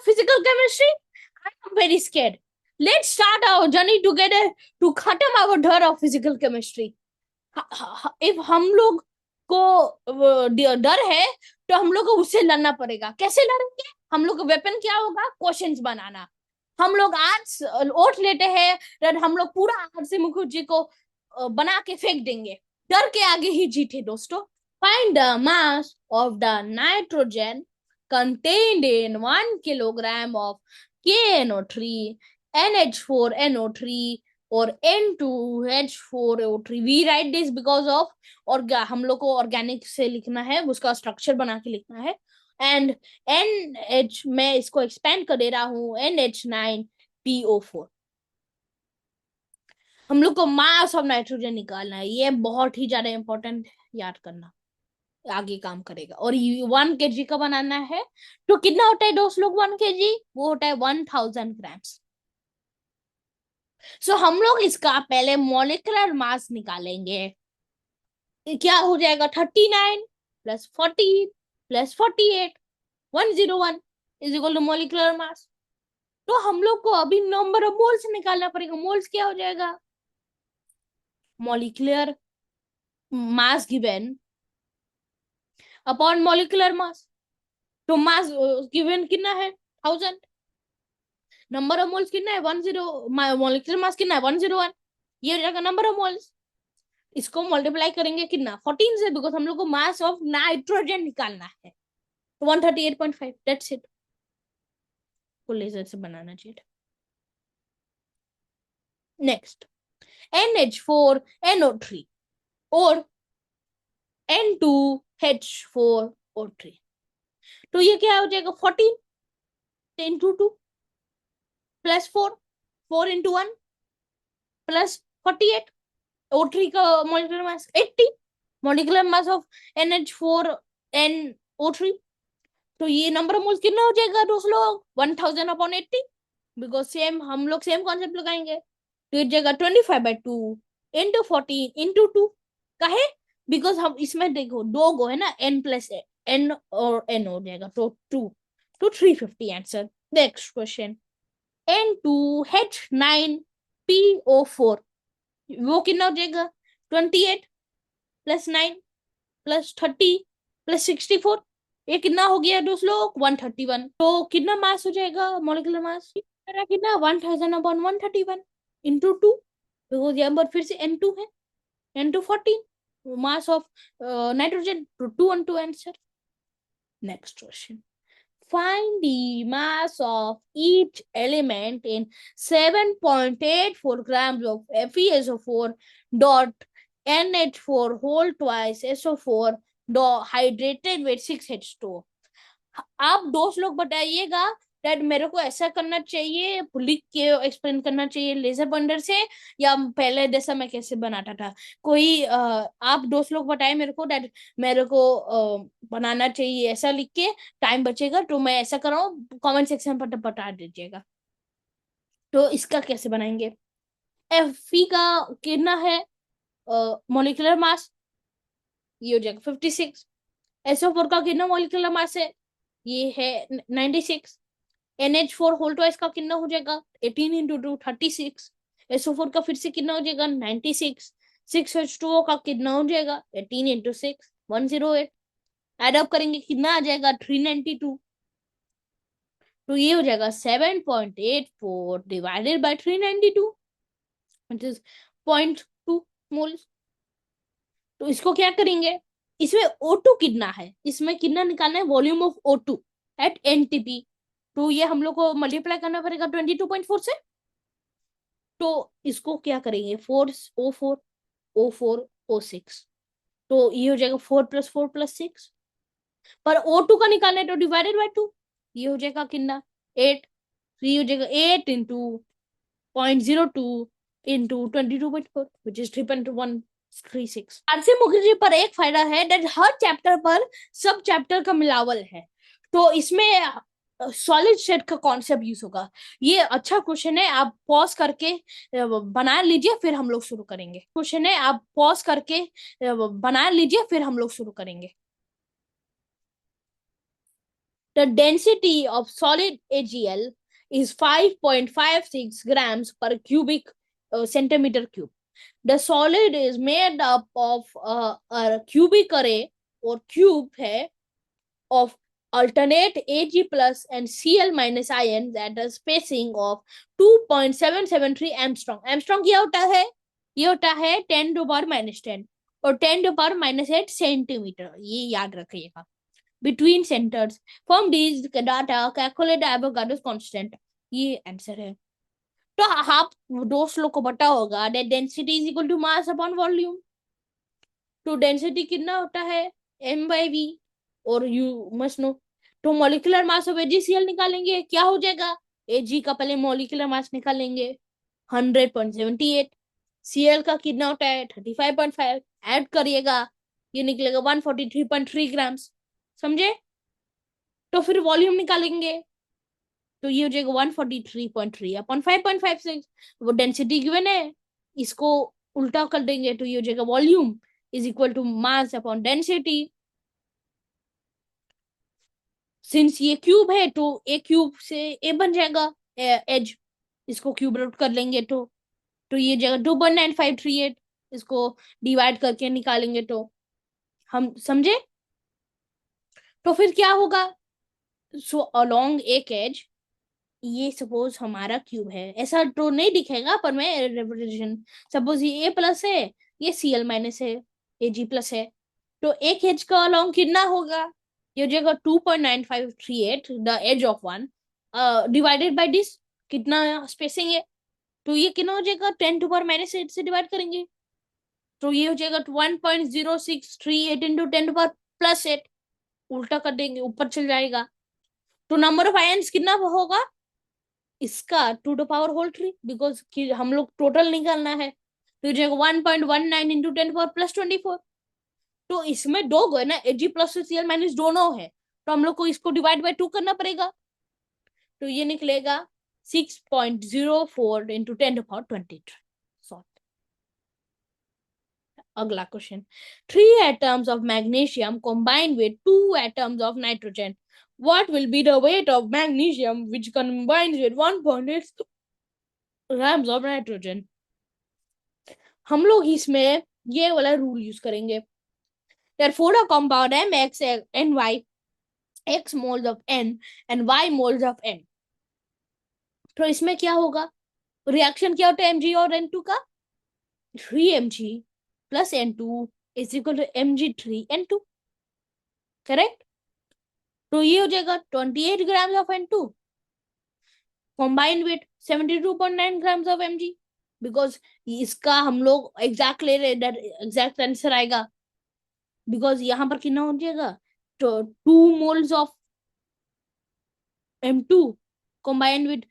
physical chemistry? I am very scared. Let's start our journey together to खत्म our डर of physical chemistry. if हम लोग को डर है तो हम लोग को उससे लड़ना पड़ेगा। कैसे लड़ेंगे? हम लोग का वेपन क्या होगा? क्वेश्चंस बनाना। हम लोग आज ओठ लेते हैं और हम लोग पूरा आरसी मुखर्जी को बना के फेंक देंगे। डर के आगे ही जीते दोस्तों। Find the mass of the nitrogen contained in 1 kilogram of KNO3, NH4NO3 or N2H4O3. We write this because of और हम लोग को ऑर्गेनिक से लिखना है, उसका स्ट्रक्चर बना के लिखना है। एंड NH मैं इसको एक्सपेंड कर दे रहा हूँ NH9PO4। हम लोग को मास ऑफ नाइट्रोजन निकालना है, ये बहुत ही ज्यादा इंपॉर्टेंट, याद करना, आगे काम करेगा। और 1 kg का बनाना है तो कितना होता है दोस्त लोग? 1 kg वो होता है 1000 ग्राम्स। सो हम लोग इसका पहले मॉलिक्यूलर मास निकालेंगे। क्या हो जाएगा? 39 + 40 + 48 101 is equal to molecular mass. तो हम लोग को अभी नंबर ऑफ मोल्स निकालना पड़ेगा। मोल्स क्या हो जाएगा? Molecular mass given upon molecular mass. तो मास गिवन कितना है? 1000। नंबर ऑफ मोल्स कितना है? 10। मॉलिक्यूलर मास कितना है? 101। ये हो जाएगा नंबर ऑफ मोल्स। इसको मल्टीप्लाई करेंगे कितना? 14 से, बिकॉज हम लोग को मास ऑफ नाइट्रोजन निकालना है। तो 138.5, दैट्स इट। को लेजर से बनाना चाहिए। नेक्स्ट, NH4NO3 और N2H4O3। तो ये क्या हो जाएगा? 14 इंटू 2 + 4, 4 इंटू 1 + 48। O3 का molecular mass 80, molecular mass of NH4NO3। तो ये नंबर ऑफ मोल्स कितना हो जाएगा दोस्त लोग? 1000/80, बिकॉज सेम हम लोग सेम कॉन्सेप्ट लगाएंगे। तो ये जाएगा 25/2 इंटू 14 इंटू 2। काहे? बिकॉज हम इसमें देखो दो गो है ना, N + N और N हो जाएगा तो 2 तो 350 आंसर। नेक्स्ट क्वेश्चन, N2H9PO4 वो कितना हो जाएगा? 28 + 9 + 30 + 64। ये कितना हो गया दोस्त लोग? 131। तो कितना मास हो जाएगा? मॉलिक्यूलर मास कितना? 1000/131 इंटू 2, बिकॉज यहाँ पर फिर से N2 है। N2 14, मास ऑफ नाइट्रोजन, तो 212 answer. Next question, find the mass of each element in 7.84 grams of FeSO4 dot NH4 whole twice SO4 dot hydrated with 6H2। आप दोस्त लोग बताइएगा डैड मेरे को ऐसा करना चाहिए, लिख के एक्सप्लेन करना चाहिए लेजर पॉइंटर से, या पहले जैसा मैं कैसे बनाता था? कोई आप दोस्त लोग बताए मेरे को डैड, मेरे को बनाना चाहिए ऐसा लिख के, टाइम बचेगा तो मैं ऐसा कर रहा हूँ, कमेंट सेक्शन पर बता दीजिएगा। तो इसका कैसे बनाएंगे? Fe का कितना है मॉलिक्यूलर मास? ये हो जाएगा 56। SO4 का कितना मॉलिक्यूलर मास है? ये है 96। NH4 होल ट्वाइस का कितना हो जाएगा? 18 इंटू 2 36। SO4 का फिर से कितना हो जाएगा? 96। 6H2O का कितना हो जाएगा? 18 इंटू 6 108। एड अप करेंगे कितना आ जाएगा? 392। तो ये हो जाएगा 7.84 divided by 392, which is 0.2 moles. तो इसको क्या करेंगे? इसमें O2 कितना है? इसमें कितना निकालना है? Volume of O2 at NTP। तो ये हम लोग को मल्टीप्लाई करना पड़ेगा 22.4 से। तो इसको क्या करेंगे? 4 O4 O4 O6। तो ये हो जाएगा 4 + 4 + 6। पर O2 का निकालना है तो डिवाइडेड बाय 2। ये हो जाएगा कितना? 8। तो ये हो जाएगा 8 into 0.02 into 22.4, which is 3.136। RC Mukherjee पर एक फायदा है दैट हर चैप्टर पर सब चैप्टर का मिलावल है, तो इसमें सॉलिड स्टेट का कॉन्सेप्ट यूज होगा। ये अच्छा क्वेश्चन है, आप पॉज करके बना लीजिए फिर हम लोग शुरू करेंगे। क्वेश्चन है, आप पॉज करके बना लीजिए फिर हम लोग शुरू करेंगे। The density of solid AgL is 5.56 grams per cubic centimeter cube. The solid is made up of a cubic array or cube है of alternate Ag plus and Cl minus ions at a spacing of 2.773 Armstrong. Armstrong क्या होता है? ये होता है 10 to power minus 10 और 10 to power minus 8 centimetre. ये याद रखिएगा. Between centers. From these data, calculate Avogadro's constant. ये आंसर है. तो आप दोस्त लोग को पता होगा that density is equal to mass upon volume. तो डेंसिटी कितना होता है? m/v. और यू मस्ट नो. तो मॉलिक्यूलर मास ऑफ AgCl निकालेंगे, क्या हो जाएगा? Ag का पहले मॉलिक्यूलर मास निकालेंगे 100.78. Cl का कितना होता है? 35.5. ऐड करिएगा, ये निकलेगा 143.3 ग्राम्स. समझे? तो फिर वॉल्यूम निकालेंगे, तो ये हो जाएगा 143.3 अपन 5.56. वो डेंसिटी गिवन है, इसको उल्टा कर देंगे तो ये हो जाएगा volume is equal to mass upon density. Since ये क्यूब है तो ए क्यूब से ए बन जाएगा एज. इसको क्यूब रूट कर लेंगे तो ये जगह 2.9538. इसको डिवाइड करके निकालेंगे तो हम समझे. तो फिर क्या होगा? सो अलोंग एक एज, ये सपोज हमारा क्यूब है, ऐसा तो नहीं दिखेगा पर मैं रिप्रेजेंटेशन. सपोज ये A प्लस है, ये Cl माइनस है, Ag प्लस है, तो एक एज का अलोंग कितना होगा? ये हो जाएगा 2.9538 the edge of one divided by this. कितना स्पेसिंग है? तो ये कितना हो जाएगा? 10 टू पावर माइनस 8 से डिवाइड करेंगे तो ये हो जाएगा 1.0638 इंटू 10 टू पावर प्लस 8. उल्टा कर देंगे, ऊपर चल जाएगा. तो नंबर ऑफ आयंस कितना होगा इसका? 2 टू पावर होल 3, बिकॉज हम लोग टोटल निकालना है. तो जो 1.19 इंटू 10 पावर प्लस 24. तो इसमें दो गए ना, Ag प्लस Cl माइनस दोनों है, तो हम लोग को इसको डिवाइड बाय 2 करना पड़ेगा. तो ये निकलेगा 6.04 इंटू 10 पावर 23. सॉल्व. अगला question. 3 atoms of magnesium combined with 2 atoms of nitrogen. What will be the weight of magnesium which combines with 1.8 grams of nitrogen? हम लोग इसमें ये वाला रूल यूज करेंगे. Therefore, a compound MXNY, X moles of N and Y moles of N. तो इसमें क्या होगा? रिएक्शन क्या होता है Mg और N2 का? 3Mg plus N2 is equal to Mg3N2. Correct. तो ये हो जाएगा 28 gram of N2 combined with 72.9 grams of Mg. Because इसका हम लोग एग्जैक्ट ले रहे हैं, एग्जैक्ट आंसर आएगा. बिकॉज यहाँ पर कितना हो जाएगा? तो 2 moles of M2 combined with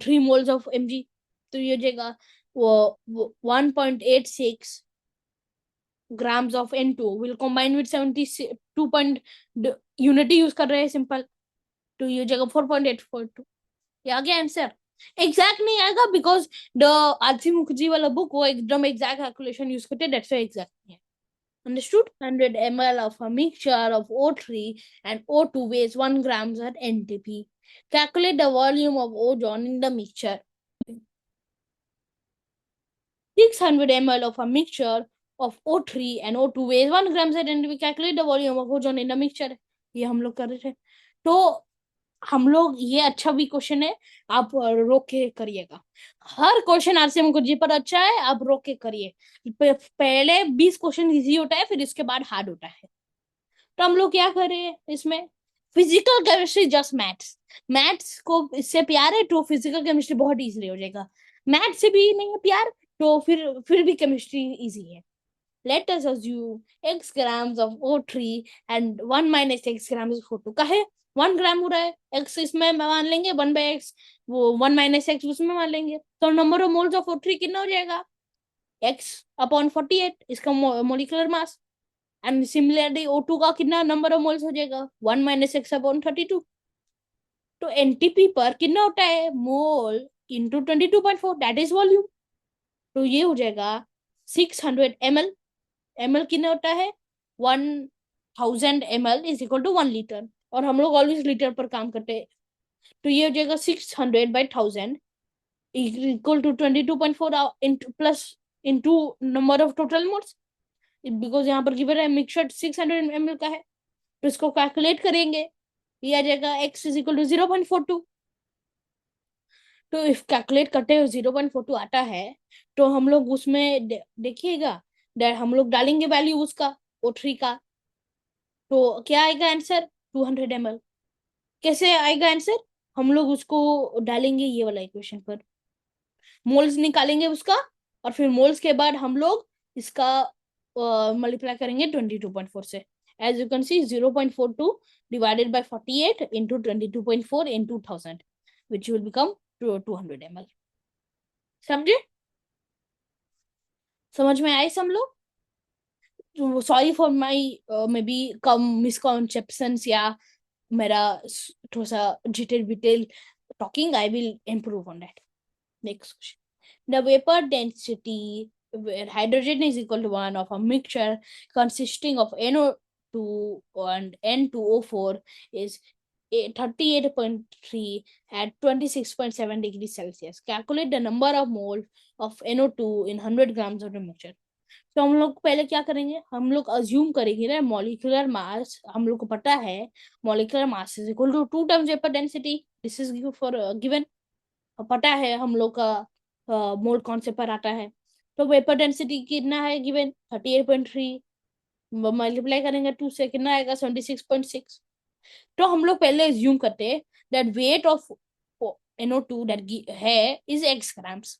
3 moles of Mg. तो ये हो जाएगा 1.86 grams of N2 will combine with 72. Unity use कर रहे हैं सिंपल, तो ये हो जाएगा 4.842. ये आ गया आंसर. एग्जैक्ट नहीं आएगा बिकॉज द आरसी मुखर्जी वाला बुक वो एकदम एग्जैक्ट कैलकुलेशन यूज करते हैं, दैट्स व्हाई एग्जैक्ट नहीं है. Understood? 100 ml of a mixture of O3 and O2 weighs 1 grams at NTP. Calculate the volume of ozone in the mixture. 600 ml of a mixture of O3 and O2 weighs 1 grams at NTP. Calculate the volume of ozone in the mixture. ये हम लोग कर रहे थे. तो हम लोग, ये अच्छा भी क्वेश्चन है, आप रोक के करिएगा. हर क्वेश्चन आरसी मुखर्जी पर अच्छा है, आप रोक के करिए. पहले 20 क्वेश्चन इजी होता है, फिर इसके बाद हार्ड होता है. तो हम लोग क्या कर रहे हैं इसमें? Physical chemistry just maths. Maths को इससे प्यार है तो फिजिकल केमिस्ट्री बहुत इजीली हो जाएगा. मैथ्स से भी नहीं है प्यार तो फिर भी केमिस्ट्री इजी है. Let us assume x grams of O3 and 1 minus x grams of O2. का है 1 ग्राम हो रहा है, x इसमें मान लेंगे 1/x, वो 1 minus x उसमें मान लेंगे. तो number of moles of O3 कितना हो जाएगा? x upon 48 इसका molecular mass. And similarly O2 का कितना नंबर ऑफ मोल्स हो जाएगा? 1 minus x upon 32. तो एनटीपी पर कितना होता है? Mole into 22.4, that is volume. तो ये हो जाएगा 600 ml. ml कितना होता है? 1000 ml is equal to 1 litre. और हम लोग ऑलवेज लीटर पर काम करते हैं। तो ये हो जाएगा 600/1000 equal to 22.4 into plus into number of total modes, because यहाँ पर गिवन है मिक्सचर 600 ml का है। तो इसको कैलकुलेट करेंगे, ये आ जाएगा x इज इक्वल टू 0.42। तो इफ कैलकुलेट करते हुए 0.42 आता है, तो हम लोग उसमें देखिएगा हम लोग डालेंगे वैल्यू उसका O3 का, तो क्या आएगा आंसर 200 ml। कैसे आएगा आंसर, हम लोग उसको डालेंगे ये वाला इक्वेशन पर, मोल्स निकालेंगे उसका, और फिर मोल्स के बाद हम लोग इसका मल्टीप्लाई करेंगे 22.4 से। As you can see 0.42 divided by 48 into 22.4 into 1000 which will become 200 ml। समझे, समझ में आए सब लोग? Sorry for my may be come misconceptions या मेरा थोड़ा सा detail detail talking, I will improve on that. Next question, the vapor density where hydrogen is equal to 1 of a mixture consisting of NO2 and N2O4 is 38.3 at 26.7 degrees Celsius. Calculate the number of moles of NO2 in 100 grams of the mixture. तो हम लोग पहले क्या करेंगे, हम लोग assume करेंगे ना मॉलिक्यूलर मास, हम लोग को पता है molecular mass is equal to 2 times vapour density, this is for given, पता है हम लोग का मोल कौन से पर आता है। तो वेपर डेंसिटी कितना है गिवन 38.3, मल्टीप्लाई करेंगे 2 से कितना आएगा 76.6। तो हम लोग पहले एज्यूम करते हैं that weight of NO2 that है इज x ग्राम्स।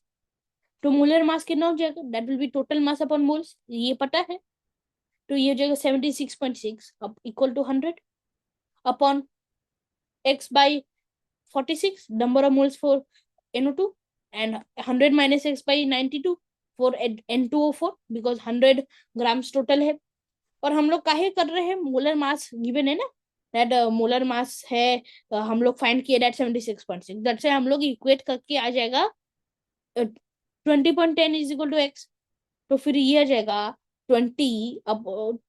तो मोलर मास कितना हो जाएगा, that will be total mass upon moles, ये पता है। तो ये हो जाएगा 76.6 अब equal to 100 upon x by 46 number of moles for NO2 and 100 minus x by 92 for N2O4 because 100 grams total है। और हम लोग काहे कर रहे हैं, मोलर मास गिवन है ना, दैट मोलर मास है हम लोग फाइंड किए दैट 76.6, दैट से हम लोग इक्वेट करके आ जाएगा 20.10 इज इक्वल टू x। तो फिर ये आ जाएगा 20, अब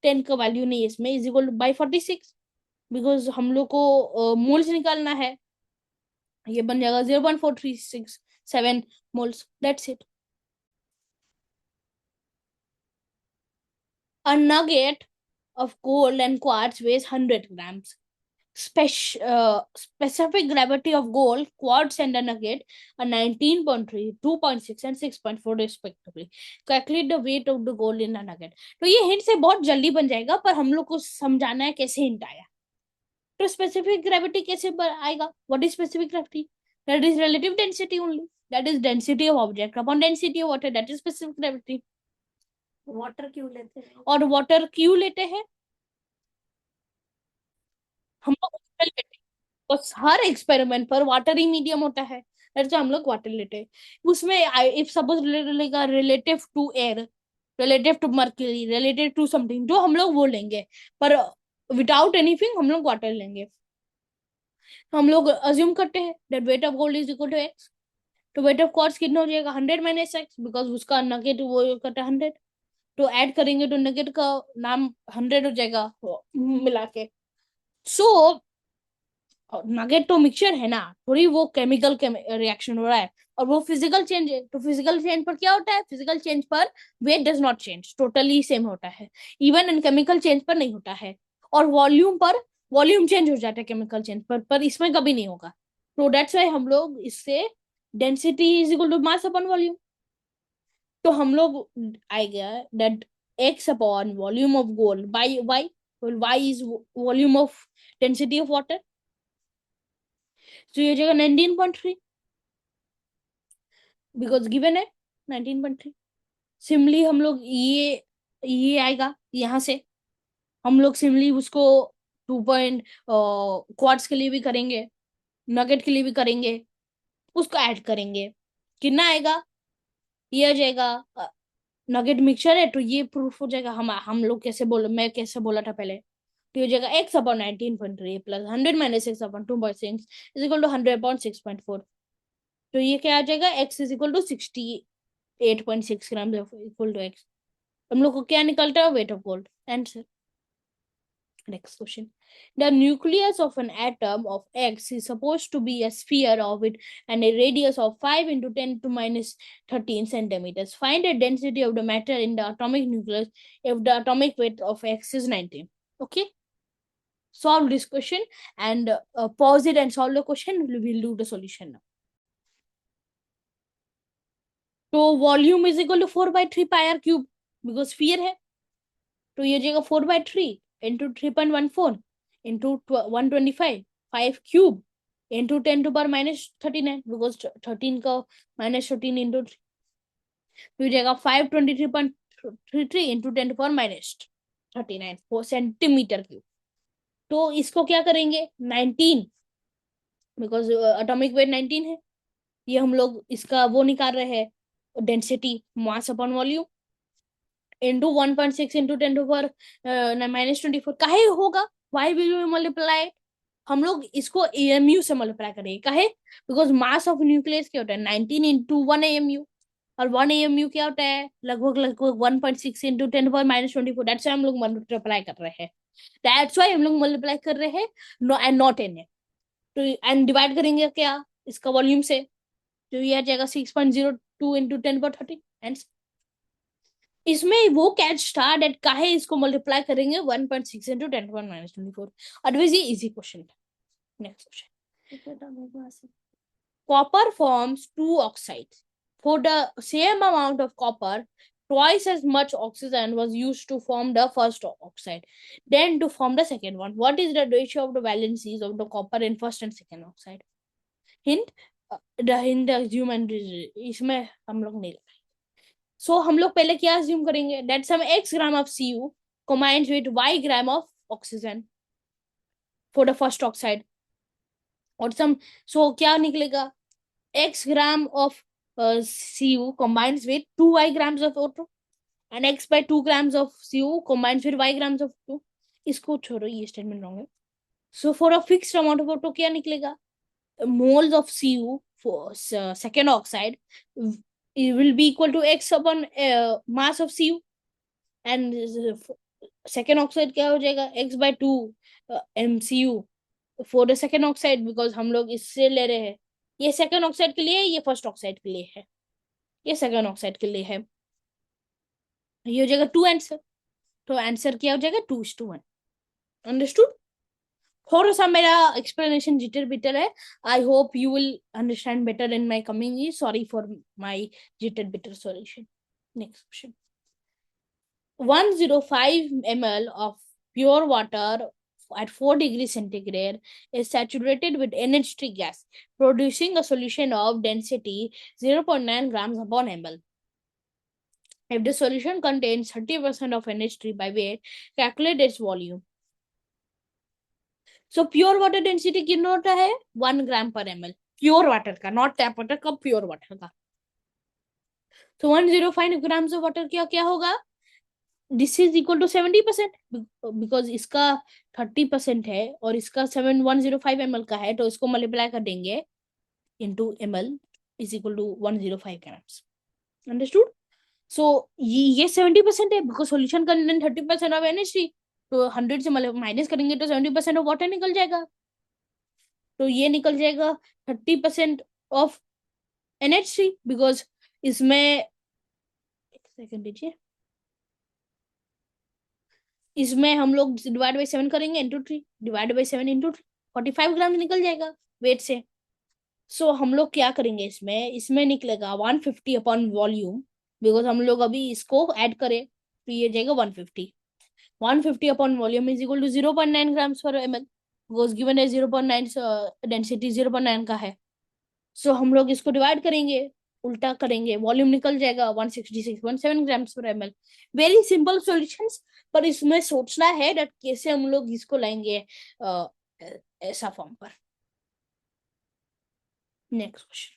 10 का वैल्यू नहीं है इसमें, is equal two by 46 because हम लोग को मोल्स निकालना है, ये बन जाएगा 0.4367 moles, that's it। A nugget of gold and quartz weighs 100 grams. Specific gravity of gold, quartz and a nugget are 19.3, 2.6 and 6.4 respectively. Calculate the weight of the gold in a nugget। तो ये hint से बहुत जल्दी बन जाएगा, पर हम लोग को समझाना है कैसे हिंट आया। तो स्पेसिफिक ग्रेविटी कैसे आएगा, what is specific gravity, that is relative density only, that is density of object upon density of water, that is specific gravity. Water क्यों लेते हैं? और वाटर क्यों लेते हैं हम लोग, लेते हैं बस हर एक्सपेरिमेंट पर वाटर ही मीडियम होता है, तो हम लोग वाटर लेते हैं। उसमें if suppose relative to air, relative to mercury, related to something, जो हम लोग वो लेंगे, पर विदाउट एनीथिंग हम लोग वाटर लेंगे। तो हम लोग अज्यूम करते हैं that weight of gold is equal to x. तो वेट ऑफ क्वार्ट्ज कितना हो जाएगा 100 माइनस एक्स, बिकॉज उसका नगेट वो करता है 100। तो ऐड करेंगे तो नगेट का नाम 100 हो जाएगा मिला के। सो नगेट तो मिक्सचर है ना, थोड़ी वो केमिकल रिएक्शन हो रहा है, और वो फिजिकल चेंज है। तो फिजिकल चेंज पर क्या होता है, फिजिकल चेंज पर weight does not change, totally same होता है। इवन इन केमिकल चेंज पर नहीं होता है। और वॉल्यूम पर वॉल्यूम चेंज हो जाता है केमिकल चेंज पर इसमें कभी नहीं होगा। तो दैट्स वाई हम लोग इससे density is equal to mass upon volume. तो हम लोग आएगा that x upon volume of gold by y, y is volume of density of water, तो ये जगह 19.3 बिकॉज गिवन है 19.3। सिमली हम लोग ये आएगा यहाँ से, हम लोग सिमली उसको 2 पॉइंट क्वार्ट्स के लिए भी करेंगे, नगेट के लिए भी करेंगे, उसको ऐड करेंगे, कितना आएगा, ये आ जाएगा नगेट मिक्सचर है तो ये प्रूफ हो जाएगा। हम लोग कैसे बोले, मैं कैसे बोला था पहले, तो ये जाएगा x upon 19.3 plus 100 minus x upon 2.6 is equal to 100 upon 6.4। तो ये क्या आ जाएगा, x is equal to 68.6 gram equal to x। हम लोग को क्या निकलता है, weight of gold answer. Next question. The nucleus of an atom of X is supposed to be a sphere of it and a radius of 5 into 10 to minus 13 centimeters. Find the density of the matter in the atomic nucleus if the atomic weight of X is 19. Okay. Solve this question and pause it and solve the question. We'll do the solution now. तो volume is equal to 4/3 pi r cube because sphere है तो ये जाएगा 4/3 into 3.14 into 125 5 cube into 10 to power minus 39 because 13 का minus 13 into तो ये जाएगा 523.33 into 10 to power minus 39 centimetre cube. तो इसको क्या करेंगे 19 बिकॉज एटॉमिक वेट 19 है. ये हम लोग इसका वो निकाल रहे हैं density mass upon volume into 1.6 into 10 to power minus 24 काहे होगा. Why will you multiply. हम लोग इसको एएमयू से मल्टीप्लाई करेंगे काहे बिकॉज मास ऑफ न्यूक्लियस क्या होता है 19 इंटू 1 एएमयू और 1 एएमयू क्या होता है लगभग 1.6 into 10 to power minus 24. That's why हम लोग मल्टीप्लाई कर रहे हैं. दैट्स व्हाई हम लोग मल्टीप्लाई कर रहे हैं एंड नॉट इन. तो एंड डिवाइड करेंगे क्या इसका वॉल्यूम से तो ये आ जाएगा 6.02 इंटू 10 एंड इसमें वो कैच था डेट काहे इसको मल्टीप्लाई करेंगे 1.6 इंटू 10 अदरवाइज ये इजी क्वेश्चन था. Next question. Copper forms two oxides. For the same amount of copper, twice as much oxygen was used to form the first oxide, then to form the second one. What is the ratio of the valencies of the copper in first and second oxide? Hint, the hint assume and इसमें हम लोग नहीं लगाएंगे. So हम लोग पहले क्या assume करेंगे that some x gram of Cu combines with y gram of oxygen for the first oxide. और some so क्या निकलेगा x gram of Cu combines with 2y grams of O2 and x by 2 grams of Cu combines with y grams of O2. इसको छोड़ो ये statement wrong है. So for a fixed amount of O2 क्या निकलेगा moles of Cu for second oxide it will be equal to x upon mass of Cu and second oxide क्या हो जाएगा x by 2 mcu for the second oxide because हम लोग इससे ले रहे हैं. ये सेकंड ऑक्साइड के लिए है ये फर्स्ट ऑक्साइड के लिए है. ये सेकंड ऑक्साइड के लिए है. ये हो जाएगा 2 आंसर. तो आंसर क्या हो जाएगा 2:1. अंडरस्टूड. थोड़ा सा मेरा एक्सप्लेनेशन जिटर बिटर है. I hope you will understand better in my coming year. Sorry for my jitter bitter solution. Next question. 105 ml of pure water at 4 degrees centigrade is saturated with NH3 gas, producing a solution of density 0.9 grams upon ml. If the solution contains 30% of NH3 by weight, calculate its volume. So pure water density कितना होता है 1 gram per ml. Pure water का, not tap water का, pure water का. So 105 grams of water क्या होगा. This is equal to 70% because इसका 30% है और इसका 105 ml का है तो इसको मल्टीप्लाई कर देंगे into ml is equal to 105 grams. Understood? So ये 70% है because solution contain 30% of NH3 तो 100 से माइनस करेंगे तो 70% ऑफ वाटर निकल जाएगा. तो ये निकल जाएगा 30% ऑफ NH3 बिकॉज इसमें एक सेकंड दीजिए इसमें हम लोग डिवाइड बाई 7 करेंगे इंटू 3 डिवाइड बाई 7 इंटू 3 45 ग्राम निकल जाएगा वेट से. सो हम लोग क्या करेंगे इसमें निकलेगा 150 अपॉन वॉल्यूम बिकॉज हम लोग अभी इसको ऐड करें तो ये जाएगा 150 upon volume is equal to 0.9 grams per ml because given है 0.9 डेंसिटी 0.9 का है. सो हम लोग इसको डिवाइड करेंगे उल्टा करेंगे वॉल्यूम निकल जाएगा 166.7 grams per ml. Very simple solutions पर इसमें सोचना है दैट कैसे हम लोग इसको लाएंगे ऐसा फॉर्म पर. Next question.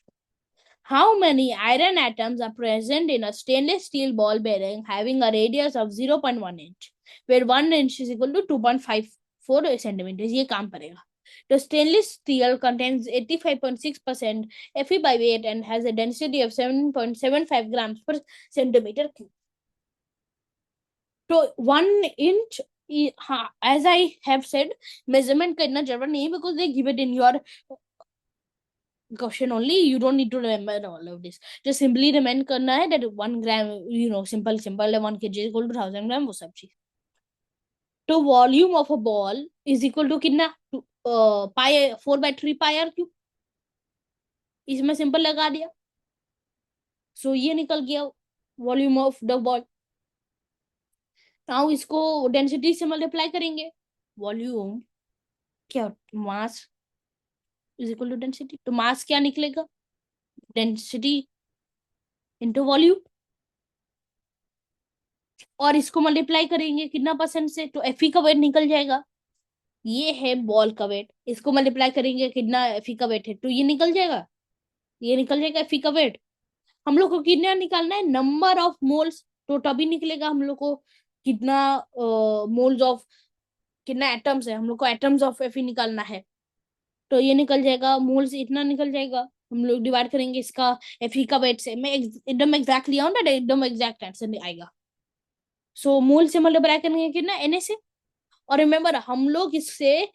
How many iron atoms are present in a stainless steel ball bearing having a radius of 0.1 inch, where 1 inch is equal to 2.54 centimeters? ये काम करेगा. The stainless steel contains 85.6% Fe by weight and has a density of 7.75 grams per centimeter cube. तो 1 inch हाँ, as I have said, measurement करना जरूरत नहीं है because they give it in your question only. You don't need to remember all of this. Just simply remind करना है that 1 gram, simple simple 1 kg equal to 1000 gram, वो सब चीज. तो volume of a ball is equal to कितना, pi 4/3 πr cube. इसमें simple लगा दिया, सो ये निकल गया volume of the ball. Now इसको डेंसिटी से मल्टीप्लाई करेंगे. वॉल्यूम क्या, mass is equal to density. तो मास क्या निकलेगा, डेंसिटी इंटू वॉल्यूम. और इसको मल्टीप्लाई करेंगे कितना परसेंट से, तो एफई का वेट निकल जाएगा. ये है बॉल का वेट, इसको मल्टीप्लाई करेंगे कितना एफई का वेट है, तो ये निकल जाएगा. ये निकल जाएगा एफई का वेट. हम लोग को कितना निकालना है, नंबर ऑफ मोल्स. तो तभी निकलेगा हम लोग को कितना मोल्स ऑफ, कितना एटम्स है, हम लोग को एटम्स ऑफ एफई निकालना है. तो ये निकल जाएगा, मोल्स इतना निकल जाएगा. हम लोग डिवाइड करेंगे इसका एफई का वेट से. मैं एकदम एग्जैक्टली आऊँ ना, एकदम एग्जैक्ट आंसर आएगा. सो मोल से मल्टीप्लाई करेंगे कितना, एन से. और रिमेम्बर हम लोग इससे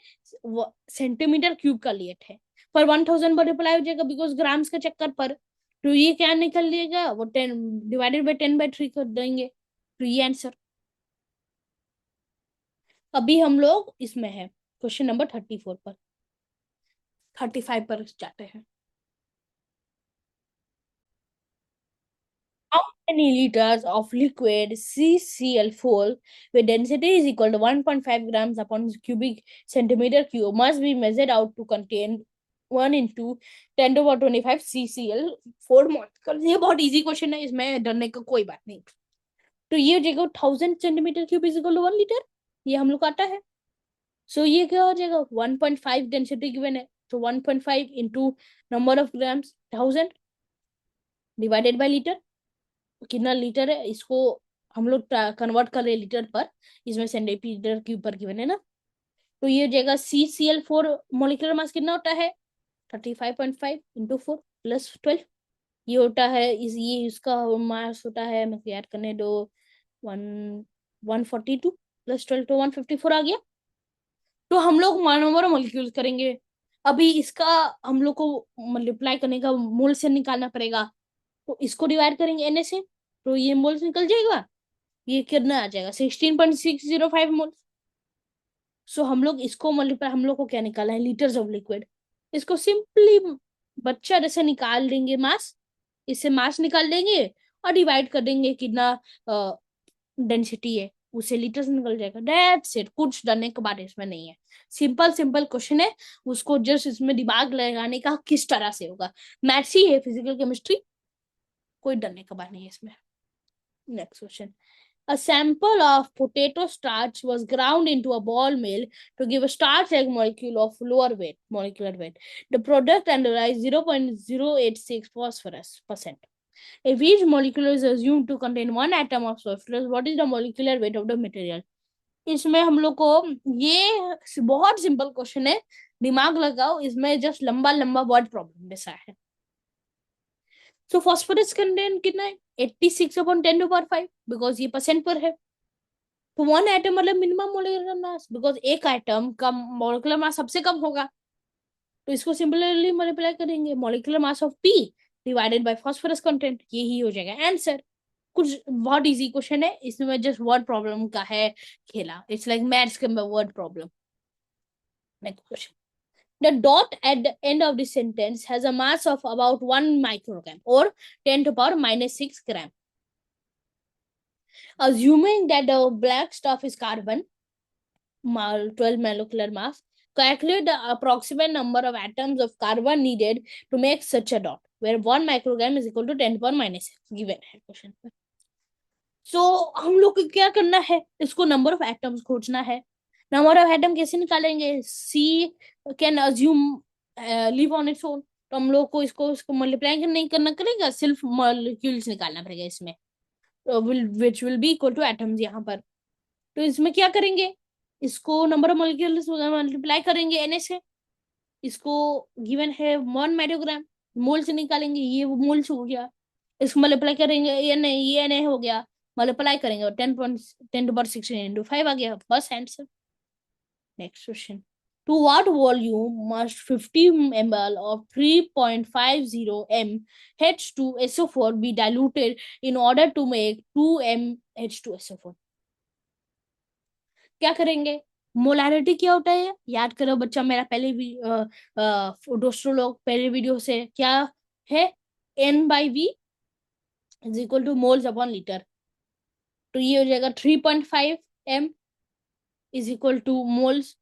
सेंटीमीटर क्यूब का लिए थे, पर 1000 मल्टीप्लाई हो जाएगा बिकॉज ग्राम्स का चक्कर पर. तो ये क्या निकल लेगा, वो 10 डिवाइडेड बाई 10/3 कर देंगे. तो ये आंसर. अभी हम लोग इसमें है क्वेश्चन नंबर 34 पर, 35 पर जाते हैं. How many liters of liquid CCl4 with density is equal to 1.5 grams upon cubic centimeter cube must be measured out to contain 1 into 10 to power 25 CCl4 molecules? ये बहुत इजी क्वेश्चन है, इसमें डरने का कोई बात नहीं. तो ये हो जाएगा 1000 cm³ is equal to 1 litre. ये हम लोग आता है. सो ये क्या हो जाएगा, 1.5 डेंसिटी गिवन है, तो 1.5 into number of grams 1000 divided by litre. कितना लीटर है, इसको हम लोग कन्वर्ट कर रहे हैं लीटर पर, इसमें सेंटीमीटर क्यूब पर गिवन है ना. तो ये हो जाएगा CCl4 मोलिकुलर मास कितना होता है, 35.5 इंटू 4 प्लस 12. ये होता है ये इसका मास होता है, मैं याद करने दो, 142 प्लस 12 तो 154 आ गया. तो हम लोग मोनोमर मोलिक्यूल्स करेंगे. अभी इसका हम लोग को मल्टीप्लाई करने का मोल से निकालना पड़ेगा. तो इसको डिवाइड करेंगे एन से, तो ये मोल्स निकल जाएगा. ये कितना आ जाएगा, 16.605 मोल. सो हम लोग इसको मल्टीप्लाई, हम लोग को क्या निकालना है, लीटर्स ऑफ लिक्विड. इसको सिंपली बच्चा जैसे निकाल देंगे मास, इससे मास निकाल देंगे और डिवाइड कर देंगे कितना डेंसिटी है, उसे लीटर से निकल जाएगा. That's it. कुछ डरने के बाद इसमें नहीं है, सिंपल सिंपल क्वेश्चन है. उसको जस्ट इसमें दिमाग लगाने का किस तरह से होगा. मैथ्स ही है, फिजिकल केमिस्ट्री, कोई डरने का बात नहीं है इसमें. Next question. A sample of potato starch was ground into a ball mill to give a starch-like molecule of lower weight, molecular weight. The product analyzed 0.086 phosphorus percent. If each molecule is assumed to contain one atom of phosphorus, what is the molecular weight of the material? इसमें हम लोग को ये बहुत simple question है, दिमाग लगाओ. इसमें जस्ट लंबा लंबा वर्ड प्रॉब्लम जैसा है. सो फॉस्फोरस कंटेंट कितना है, 86/10⁵, बिकॉज ये परसेंट पर है. तो 1 एटम मतलब मिनिमम मोलिकुलर मास, बिकॉज एक एटम का मोलिकुलर मास सबसे कम होगा. तो इसको सिंपली मल्टीप्लाई करेंगे, molecular mass of P divided by phosphorus content, यही हो जाएगा आंसर. कुछ बहुत इजी क्वेश्चन है, इसमें जस्ट वर्ड प्रॉब्लम का है खेला. इट्स लाइक मैथ्स के word problem. Next question. The dot at the end of the sentence has a mass of about 1 microgram or 10 to power -6 gram. Assuming that the black stuff is carbon, 12 molecular mass, calculate the approximate number of atoms of carbon needed to make such a dot, where 1 microgram is equal to 10 to power -6 given है question पर. सो हम लोग को क्या करना है, इसको number of atoms खोजना है. नंबर ऑफ एटम कैसे निकालेंगे, see can assume live on its own. तो हम लोग को इसको मल्टीप्लाई नहीं करना करेगा, सिर्फ मॉलिक्यूल्स निकालना पड़ेगा इसमें, which will be equal two atoms यहाँ पर. तो इसमें क्या करेंगे, इसको नंबर ऑफ मॉलिक्यूल्स मल्टीप्लाई करेंगे एन से. इसको गिवन है 1 माइक्रोग्राम, मोल से निकालेंगे, ये मोल से हो गया. इसको मल्टीप्लाई करेंगे, ये नहीं, ये नहीं हो गया, मल्टीप्लाई करेंगे 10 into 5 आ गया, बस answer. Next question, to what volume must 50 ml of 3.50 m H2SO4 be diluted in order to make 2 m H2SO4? क्या करेंगे, मोलारिटी क्या होता है याद करो बच्चा, मेरा पहले भी दोस्तों लोग पहले वीडियो से क्या है, N/V is equal two moles upon litre. तो ये हो जाएगा 3.5 m is equal two moles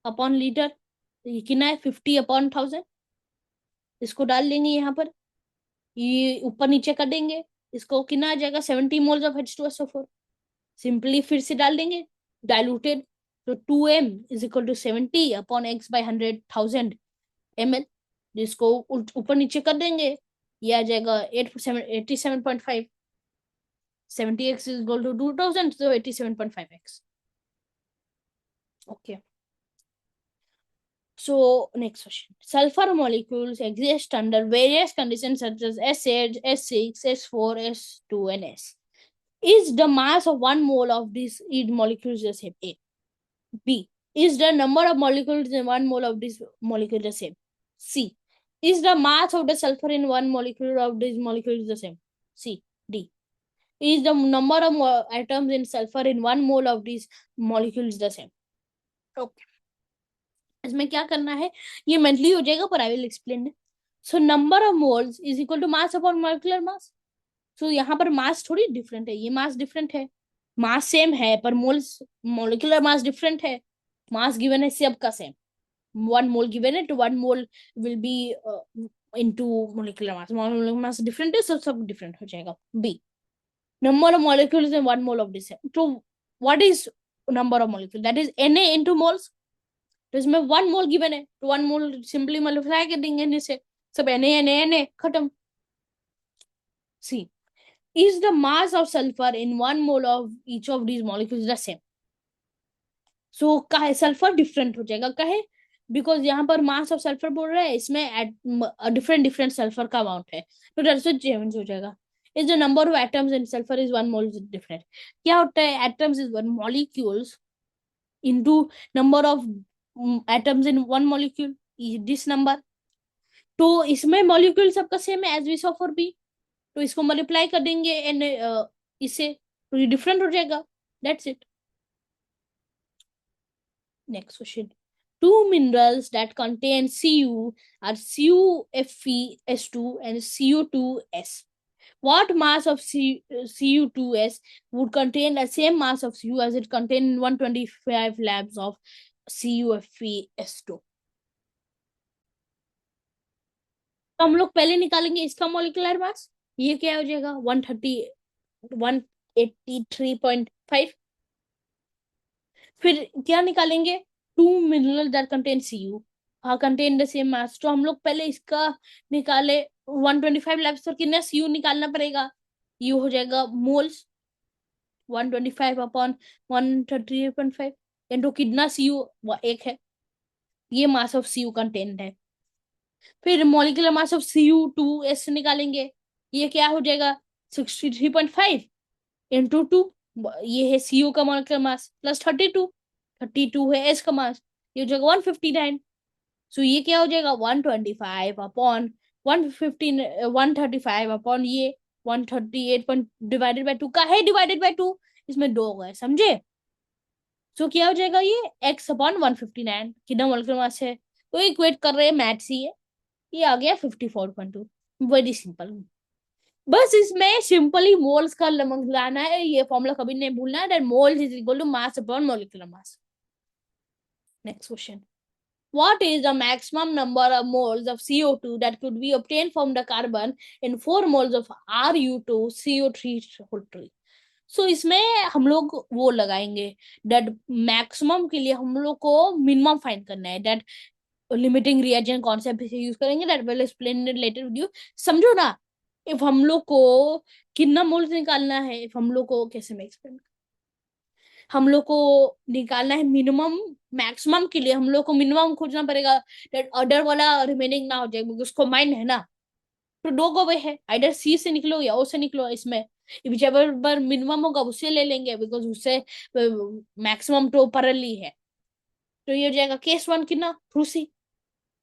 upon litre. तो ये कितना है 50/1000। इसको डाल देंगे यहाँ पर, ये ऊपर नीचे कर देंगे, इसको कितना आ जाएगा 70 मोल्स ऑफ H2SO4। सिंपली फिर से डाल देंगे डाइल्यूटेड, तो 2m is equal to 70/x/100,000 ml। जिसको ऊपर नीचे कर देंगे, ये आ जाएगा 87.5। 70x is equal to 2000, so 87.5x. Okay. So next question. Sulfur molecules exist under various conditions such as SH, S6, S4, S2, and S. Is the mass of one mole of these molecules the same? A. B. Is the number of molecules in one mole of this molecule the same? C. Is the mass of the sulfur in one molecule of this molecule the same? C. D. Is the number of atoms in sulfur in one mole of these molecules the same? Okay. इसमें क्या करना है, ये mentally हो जाएगा पर I will explain. So number of moles is equal to mass upon molecular mass. So यहाँ पर मास थोड़ी डिफरेंट है, ये मास डिफरेंट है, मास सेम है पर मोल्स मॉलिक्यूलर मास डिफरेंट है। मास गिवन है सबका सेम, 1 mole given है तो 1 mole will be into molecular mass। molecular mass different है, सब different हो जाएगा। B, number of molecules in 1 mole of this है, तो what is number of molecule, that is Na into moles। तो इसमें 1 mole given है तो 1 mole simply multiply कर देंगे Na से, सब Na खत्म। C, is the mass of sulfur in 1 mole of each of these molecules the same? सो काहे सल्फर डिफरेंट हो जाएगा, काहे, बिकॉज यहाँ पर मास ऑफ सल्फर बोल रहा है, इसमें डिफरेंट डिफरेंट सल्फर का अमाउंट है, तो दैट्स चेंज हो जाएगा। Is the number of atoms in sulphur is 1 mole different. क्या होता है, atoms is 1 molecules into number of atoms in 1 molecule, this number. तो इसमें मॉलिक्यूल सबका सेम है as we saw for b, तो इसको मल्टीप्लाई कर देंगे एंड इससे, तो ये डिफरेंट हो जाएगा, that's it. Next question. Two minerals that contain Cu are CuFeS2 and Cu2S. What mass of Cu2S would contain the same mass of Cu as it contained in 125 labs of CuFeS2? तो हम लोग पहले निकालेंगे इसका molecular mass, ये क्या हो जाएगा 183.5। फिर क्या निकालेंगे, 2 mineral that contain Cu contain the same mass. तो हम लोग पहले इसका निकाले 125 लैब्स पर कितना Cu निकालना पड़ेगा, ये हो जाएगा मोल्स 125/138.5 इंटू कितना Cu, एक है, ये मास ऑफ Cu कंटेंट है। फिर मॉलिक्यूलर मास ऑफ Cu2S निकालेंगे, ये क्या हो जाएगा 63.5 इंटू 2, ये है Cu का मॉलिक्यूलर मास प्लस 32 है एस का मास, ये हो जाएगा 159। सो ये क्या हो जाएगा 135/135 ये 138 डिवाइडेड बाय 2 का है, डिवाइडेड बाय 2 इसमें 2 गए, समझे। सो क्या हो जाएगा ये x/159 कितना मॉलिक्यूलर मास है, तो इक्वेट कर रहे हैं मैथ से, ये आ गया 54.2। वेरी सिंपल, बस इसमें सिंपली मोल्स का लगाना है, ये फॉर्मूला कभी नहीं भूलना है, that moles is equal to mass upon molecular mass. Next question, what is the maximum number of moles of CO2 that could be obtained from the carbon in 4 moles of Ru2CO3 सो इसमें हम लोग वो लगाएंगे that maximum के लिए हम लोग को मिनिमम फाइंड करना है, दैट लिमिटिंग रिएजेंट कॉन्सेप्ट से यूज करेंगे, that will explain in later video, समझो ना। इफ हम लोग को कितना मोल्स निकालना है, इफ हम लोग को कैसे मैं एक्सप्लेन, हम लोग को निकालना है मिनिमम, मैक्सिमम के लिए हम लोग को मिनिमम खोजना पड़ेगा, दैट अदर वाला रिमेनिंग ना हो जाए, क्योंकि उसको माइंड है ना। तो दो गो वे है, आइडर सी से निकलो या ओ से निकलो, इसमें whichever पर मिनिमम होगा उससे ले लेंगे, बिकॉज उससे मैक्सिमम तो परली है। तो ये हो जाएगा केस 1 कितना, थ्रू सी,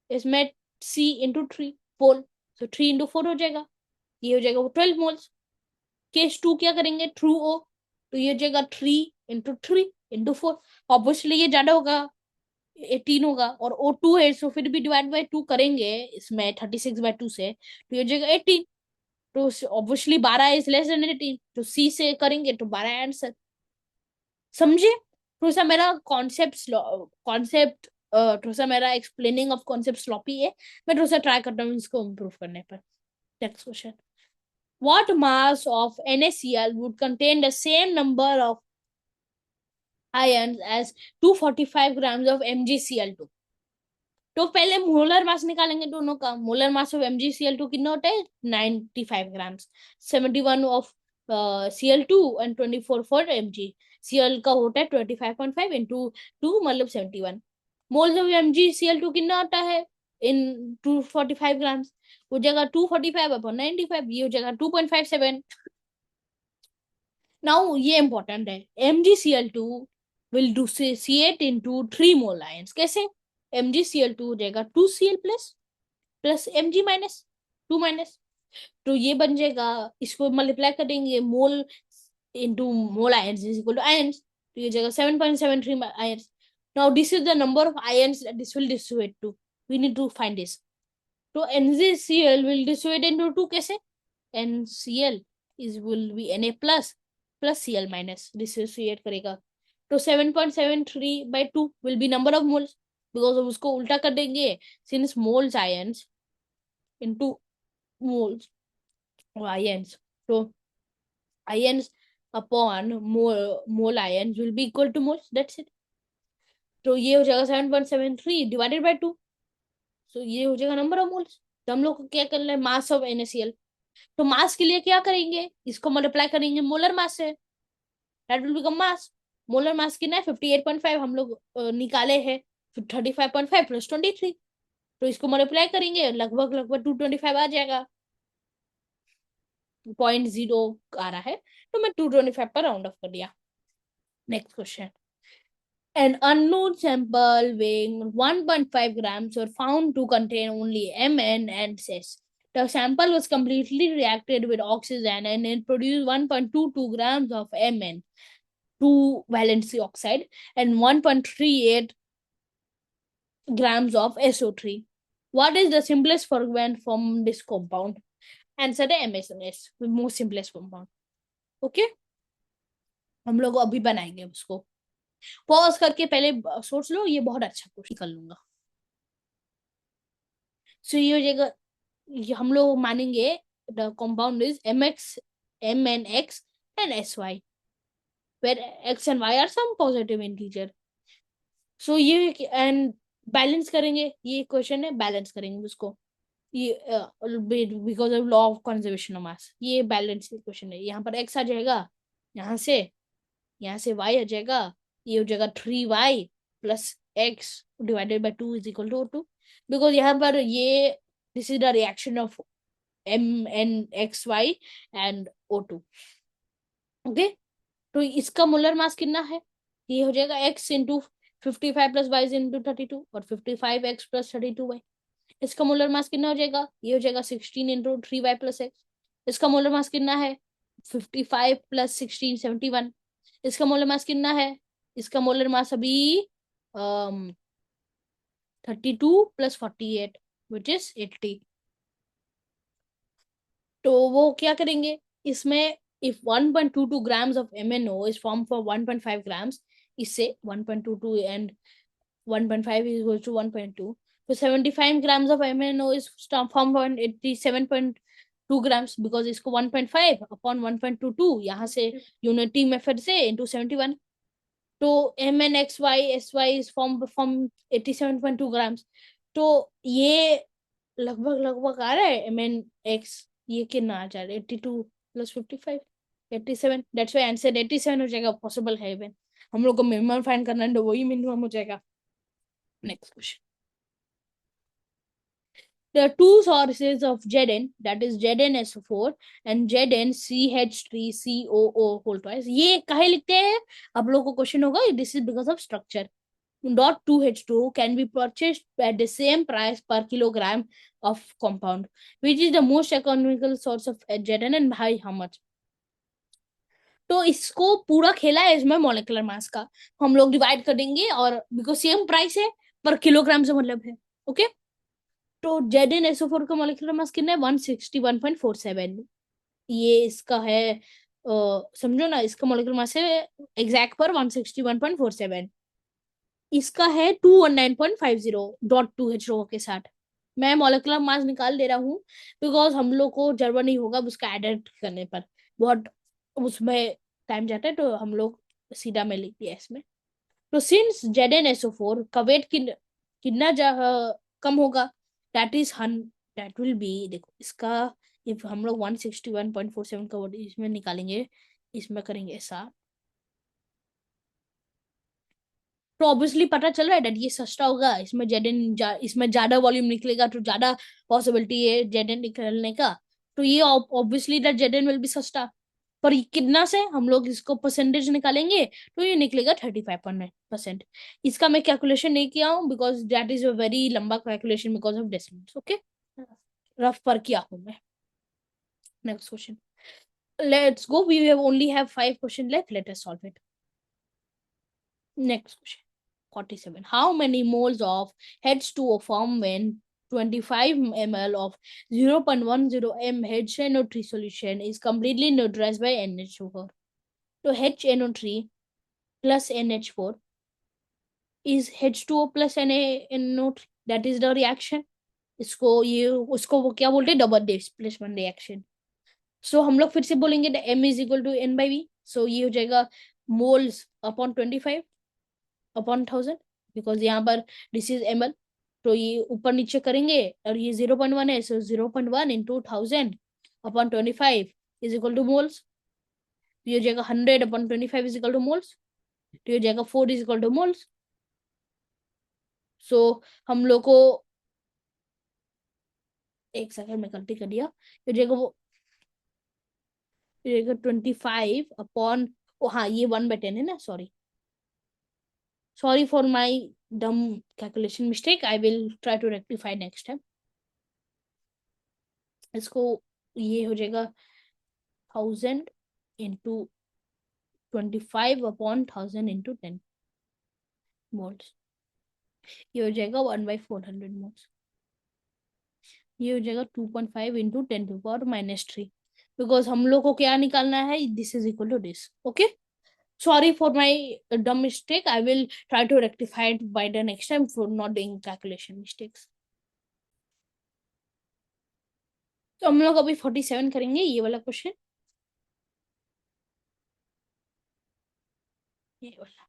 इसमें सी इंटू 3 पोल, तो 3 इंटू 4 हो जाएगा, ये हो जाएगा वो 12 मोल्स। केस 2 क्या करेंगे, थ्रू ओ, तो ये हो जाएगा 3 इंटू 4। ऑब्वियसली ये ज्यादा होगा, 18 होगा, और O2 है, सो फिर भी डिवाइड बाय 2 करेंगे इसमें 36/2 से, तो ये हो जाएगा 18। तो ऑब्वियसली 12 इज लेस देन 18, तो सी से करेंगे तो 12 आंसर। समझे? थोड़ा सा मेरा कॉन्सेप्ट थोड़ा सा मेरा एक्सप्लेनिंग ऑफ कॉन्सेप्ट स्लॉपी है, मैं थोड़ा सा ट्राई करता हूँ इसको इम्प्रूव करने पर। Next question, what mass of NaCl would contain the same number of ions as 245 grams of MgCl2? तो पहले मोलर मास निकालेंगे दोनों का। मोलर मास ऑफ MgCl2 कितना होता है, 95 grams, 71 of Cl2 and 24 for MgCl का होता है 25.5 इंटू 2 मतलब 71। मोल्स ऑफ MgCl2 कितना आता है इन 245 ग्राम्स, हो जाएगा 245/95, ये हो जाएगा 2.57। नाउ ये इंपॉर्टेंट है, MgCl2 will dissociate into 3 mole ions। कैसे? MgCl2 हो जाएगा 2Cl plus Mg minus 2 minus, तो ये बन जाएगा, इसको मल्टीप्लाई करेंगे mole into mole ions is equal to ions, तो ये जाएगा 7.73 ions. Now this is the number of ions that this will dissociate to, we need to find this. तो NaCl will dissociate into 2 कैसे, NCl is will be Na plus Cl minus dissociate करेगा, तो 7.73/2 will be number of moles, because अब उसको उल्टा कर देंगे, since moles ions into moles ions, so ions upon mole ions will be equal to moles, that's it। तो ये हो जाएगा 7.73 डिवाइडेड बाय 2, सो ये हो जाएगा नंबर ऑफ मोल्स। तो हम लोग को क्या करना है, मास ऑफ NaCl। तो मास के लिए क्या करेंगे, इसको मल्टीप्लाई करेंगे मोलर मास से, that will become mass. Molar mass कितना है 58.5 हम लोग निकाले हैं, 35.5 प्लस 23, तो इसको मल्टीप्लाई करेंगे लगभग लगभग 225 आ जाएगा, 0.0 आ रहा है, तो मैं 225 पर राउंड ऑफ कर दिया। Next question, an unknown sample weighing 1.5 grams were found to contain only Mn and Cis. The sample was completely reacted with oxygen and it produced 1.22 grams of Mn, 2 valency oxide, and 1.38 grams of SO3. What is the simplest fragment from this compound? Answer है MSNS, the most simplest compound. Okay? हम लोग अभी बनाएंगे उसको, pause करके पहले सोच लो, ये बहुत अच्छा क्वेश्चन कर लूंगा। सो ये हो जाएगा, हम लोग मानेंगे the compound is MnX and SY, where X and Y are some positive integer. सो ये एंड बैलेंस करेंगे, ये क्वेश्चन है, बैलेंस करेंगे उसको, ये because of law of conservation of mass, ये बैलेंस क्वेश्चन है। यहाँ पर X आ जाएगा, यहाँ से Y आ जाएगा, ये हो जाएगा 3Y plus X divided by 2 is equal to 2, because यहाँ पर ये this is the reaction of MnXY and O2। Okay, तो इसका मोलर मास कितना है, ये हो जाएगा X into 55 plus y into 32 और 55X प्लस 32Y। इसका मोलर मास कितना हो जाएगा, ये हो जाएगा 16 इंटू 3Y प्लस X। इसका मोलर मास कितना है 55 प्लस 16 71। इसका मोलर मास कितना है, इसका मोलर मास अभी 32 प्लस 48 विच इज 80। तो वो क्या करेंगे इसमें, if 1.22 grams of MnO is formed for 1.5 grams, इससे 1.22 and 1.5 is equal to 1.2, so 75 grams of MnO is formed for 87.2 grams, because इसको 1.5 upon 1.22 यहाँ से यूनिटी मेथड से into 71, तो MnXY is formed from 87.2 grams। तो ये लगभग लगभग आ रहा है MnX, ये कितना आ जा रहा है 82 प्लस 55 87, दैट्स व्हाई आंसर 87 हो जाएगा, पॉसिबल है इवन। हम लोग को मिनिमम फाइंड करना है तो वही मिनिमम हो जाएगा। Next question, there are two sources of Zn, that is ZnSO4 and ZnCH3COO whole twice. ये काहे लिखते हैं आप लोगों को क्वेश्चन होगा, this is because of structure. Dot 2H2 can be purchased at the same price per kilogram of compound. Which is the most economical source of Zn and by how much? तो इसको पूरा खेला है इसमें molecular mass का हम लोग divide कर देंगे, और बिकॉज सेम प्राइस है पर किलोग्राम से मतलब है. ओके, तो ZnSO4 का मॉलिक्यूलर मास कितना है? 161.47. ये इसका है, समझो ना, इसका मॉलिक्यूलर मास है एग्जैक्ट पर 161.47. इसका है 219.50.2H के साथ. मैं मॉलिक्यूलर मास निकाल दे रहा हूँ बिकॉज हम लोग को जरूरत नहीं होगा उसका एडिट करने पर, बहुत उसमें टाइम जाता है, तो हम लोग सीधा में लिख दिया इसमें. तो सिंस ZnSO4 का वेट कितना कम होगा, that is that will B, देखो इसका इफ हम लोग 161.47 का वेट इसमें निकालेंगे, इसमें करेंगे ऐसा, तो ऑब्वियसली पता चल रहा है दैट ये सस्ता होगा. इसमें इसमें ज्यादा वॉल्यूम निकलेगा तो ज्यादा पॉसिबिलिटी है Zn निकलने का. तो ये obviously that Zn will be सस्ता. पर कितना से हम लोग इसको परसेंटेज निकालेंगे तो ये निकलेगा 35%. इसका मैं कैलकुलेशन नहीं किया हूँ because that is a very लंबा calculation because of decimals. Okay, rough पर किया हूँ मैं. Next question, let's go, we have only have 5 question left, let us solve it. Next question, 47. How many moles of H2O form when 25 ml of 0.10 m HNO3 solution is completely neutralized by NH4? So HNO3 plus NH4 is H2O plus NaNO3. That is the reaction. उसको वो क्या बोलते हैं, double displacement reaction. सो हम लोग फिर से बोलेंगे m is equal to n by V. So ये हो जाएगा मोल्स अपॉन 25 अपॉन 1000, बिकॉज यहाँ पर दिस इज ml. तो ये ऊपर नीचे करेंगे और ये 0.1 है, सो 0.1 into 1000 upon 25 is equal two moles. तो ये हो जाएगा 100 upon 25 is equal two moles. तो ये हो जाएगा 4 इज इक्वल टू मोल्स. सो हम लोग को एक सेकंड में गलती कर दिया, ये हो जाएगा वो 25 अपॉन, हाँ ये 1/10 है ना, sorry for my dumb calculation mistake. I will try to rectify next time. इसको ये हो जाएगा 1000 इंटू 25 अपॉन 1000 इंटू 10 मोल्स. ये हो जाएगा 1/400 मोल्स. ये हो जाएगा 2.5 इंटू 10⁻³ बिकॉज हम लोग को क्या निकालना है, this is equal to this. Okay, sorry for my dumb mistake. I will try to rectify it by the next time for not doing calculation mistakes. तो हम लोग अभी 47 करेंगे ये वाला क्वेश्चन. ये वाला,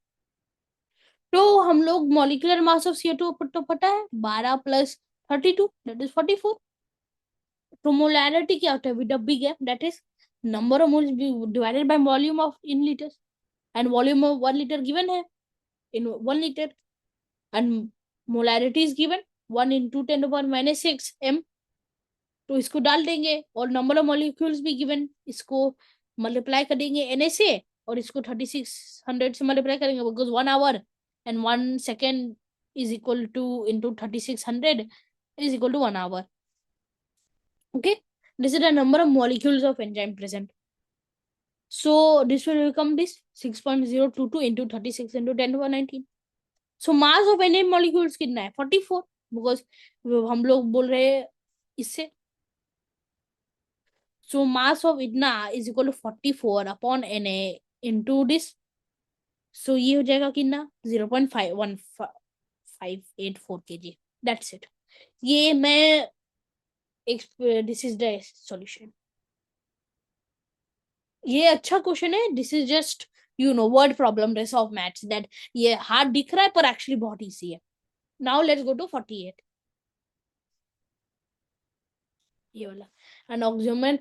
तो हम लोग मॉलिक्यूलर मास ऑफ CO2 तो पता है 12 प्लस 32 दैट इज 44. तो मोलैरिटी क्या होता है, with a big gap, that is number of moles divided by volume of in litres. And volume of 1 litre given है in 1 liter, and molarity is given 1 into 10⁻⁻6 m. तो इसको डाल देंगे और नंबर ऑफ मॉलिक्यूल्स भी given, इसको multiply कर देंगे Na से और इसको 3600 से मल्टीप्लाई करेंगे because 1 hour and 1 second is equal to into 3600 is equal to 1 hour. Okay, this is the number of molecules of enzyme present. So this will become this 6.022 into 36 into 10⁻19. So mass of any molecules कितना है 44 because हम लोग बोल रहे हैं इससे. So mass of इतना is equal to 44 upon Na into this. So ये हो जाएगा कितना 0.51584 kg. That's it. ये मैं this is the solution. ये अच्छा क्वेश्चन है. This is just word problem race of maths that ये हार्ड दिख रहा है पर एक्चुअली बहुत इजी है. Now let's go to 48. ये वाला, an oxygen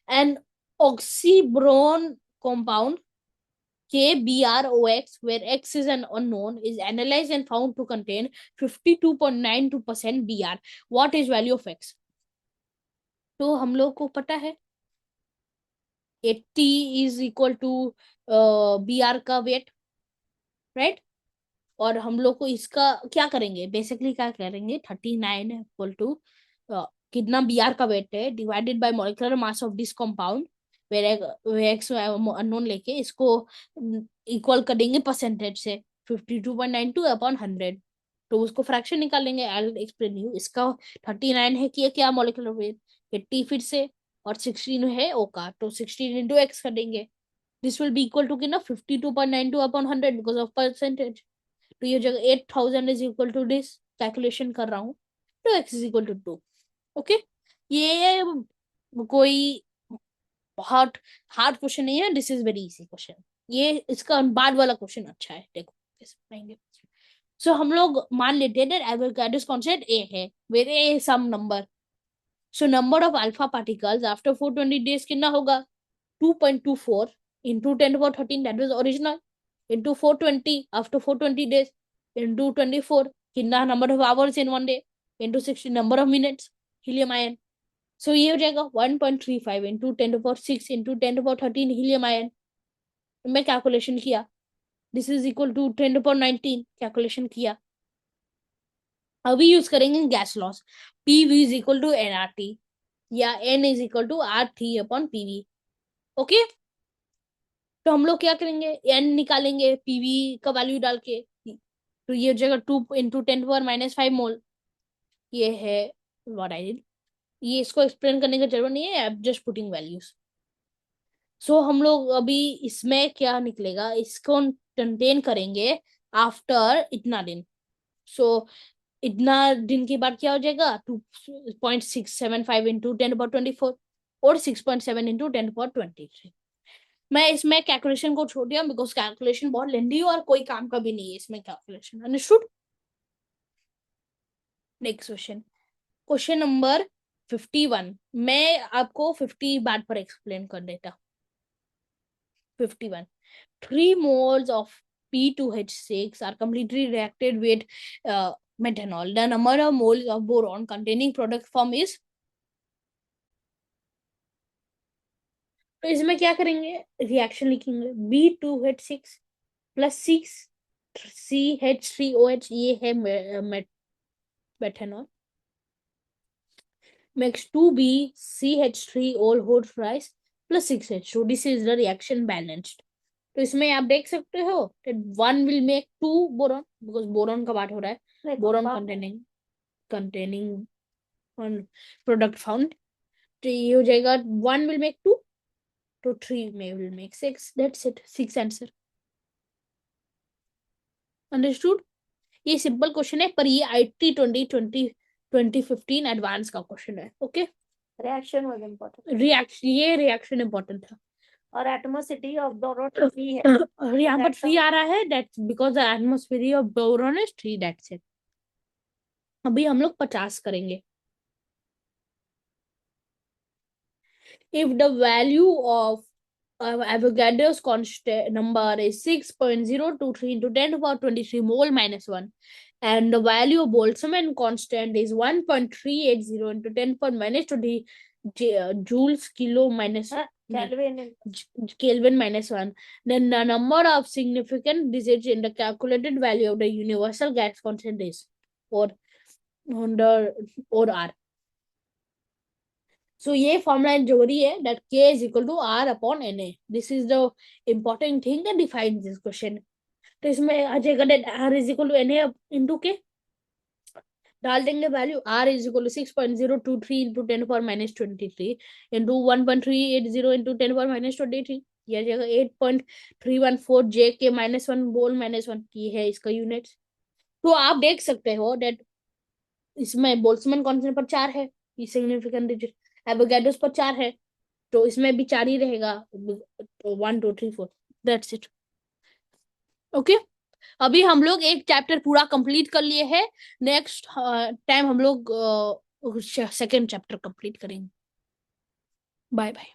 an oxybron compound KBROX, where X is an unknown, is analyzed and found to contain 52.92% BR. What is value of X? तो हम लोग को पता है 80 is equal to BR का wait, right? और हम लोग को इसका क्या करेंगे, बेसिकली क्या करेंगे, 39 इक्वल टू कितना बीआर का वेट है divided by molecular mass of this compound, where x unknown लेके इसको इक्वल कर देंगे परसेंटेज से 52.92 अपॉन 100, तो उसको फ्रैक्शन निकालेंगे। आई विल एक्सप्लेन यू। इसका 39 है कि क्या मॉलिक्यूलर वेट, 80 फिर से, और 16 है ओ का, तो 16 इंटू एक्स कर देंगे। This will be equal to कितना, 52.92 अपॉन 100 बिकॉज ऑफ परसेंटेज। तो ये जगह 8000 is equal to this, calculation कर रहा हूँ, तो x is equal to 2। Okay, ये कोई बहुत हार्ड क्वेश्चन नहीं है, this is very easy question. ये इसका बाद वाला क्वेश्चन अच्छा है, देखो कैसे बनाएंगे। सो हम लोग मान लेते हैं दैट एवोगाड्रोस कांस्टेंट a है, where a is some number। So number of alpha particles after 420 days कितना होगा, 2.24 into 10 power 13, that was original, into 420 after 420 days, into 24 कितना number of hours in one day, into 60 number of minutes, helium ion। so ये हो जाएगा 1.35 into 10 to power 6 into 10 to power 13 helium ion। मैं calculation किया, this is equal to 10 to power 19, calculation किया। अभी use करेंगे gas laws, PV is equal to NRT, या N is equal to R3 upon PV. Okay, तो हम लोग क्या करेंगे, एन निकालेंगे पीवी का वैल्यू डाल के, तो ये हो जाएगा 2 इंटू 10⁻⁵ मोल। ये है व्हाट आई डिड, ये इसको एक्सप्लेन करने की जरूरत नहीं है, I am just putting values. So हम लोग अभी इसमें क्या निकलेगा, इसको कंटेन करेंगे आफ्टर इतना दिन। सो इतना दिन के बाद क्या हो जाएगा, 2.675 इंटू 10⁻24 और 6.7 इंटू 10⁻23। मैं इसमें कैलकुलेशन को छोड़ दिया बिकॉज कैलकुलेशन बहुत लेंदी है और कोई काम का भी नहीं है इसमें calculation, understood. Next question, question number 51। मैं आपको 50 बात पर एक्सप्लेन कर देता। 51, 3 moles of P2H6 are completely reacted with methanol. The number of moles of boron containing product form is, तो इसमें क्या करेंगे, रिएक्शन लिखेंगे B2H6 प्लस 6 CH3OH, ये है methanol, makes 2BCH3 all whole thrice plus 6H2, this is the reaction balanced। तो इसमें आप देख सकते हो one will make 2 boron, because boron का बात हो रहा है, बोरॉन कंटेनिंग प्रोडक्ट फाउंड, तो ये हो जाएगा 1 विल मेक 2, तो 3 में will make 6, that's it, 6 answer, understood. ये सिंपल क्वेश्चन है, पर ये IT 2015 एडवांस का क्वेश्चन है। Okay, reaction was important, reaction, ये रिएक्शन इंपॉर्टेंट था। और एटमॉसिटी ऑफ बोरोन 3 है, और यहाँ पर 3 आ रहा है, that's because the atmosphere of boron is 3, that's it. अभी हम लोग 50 करेंगे। If the value of Avogadro's constant number is 6.023 into 10 to the power 23 mole minus 1, and the value of Boltzmann constant is 1.380 into 10 to the power minus 20 joules kilo minus Kelvin minus 1, then the number of significant digits in the calculated value of the universal gas constant is, or R। So ये formula जरूरी है, that K is equal to R upon Na। This is the important thing that defines this question। तो इसमें आ जाएगा that R is equal to Na into K, डाल देंगे value, R is equal to 6.023 into 10 power minus 23 into 1.380 into 10 power minus 23, ये आ जाएगा 8.314 J K minus 1 बोल minus 1 की है इसका यूनिट। तो आप देख सकते हो that इसमें बोल्ट्जमैन कांस्टेंट पर 4 है, ये सिग्निफिकेंट डिजिट, एवोगाड्रोस पर 4 है, तो इसमें भी 4 ही रहेगा, 1 2 3 4, दैट्स इट। ओके, अभी हम लोग एक चैप्टर पूरा कंप्लीट कर लिए हैं, नेक्स्ट टाइम हम लोग सेकंड चैप्टर कंप्लीट करेंगे। Bye bye.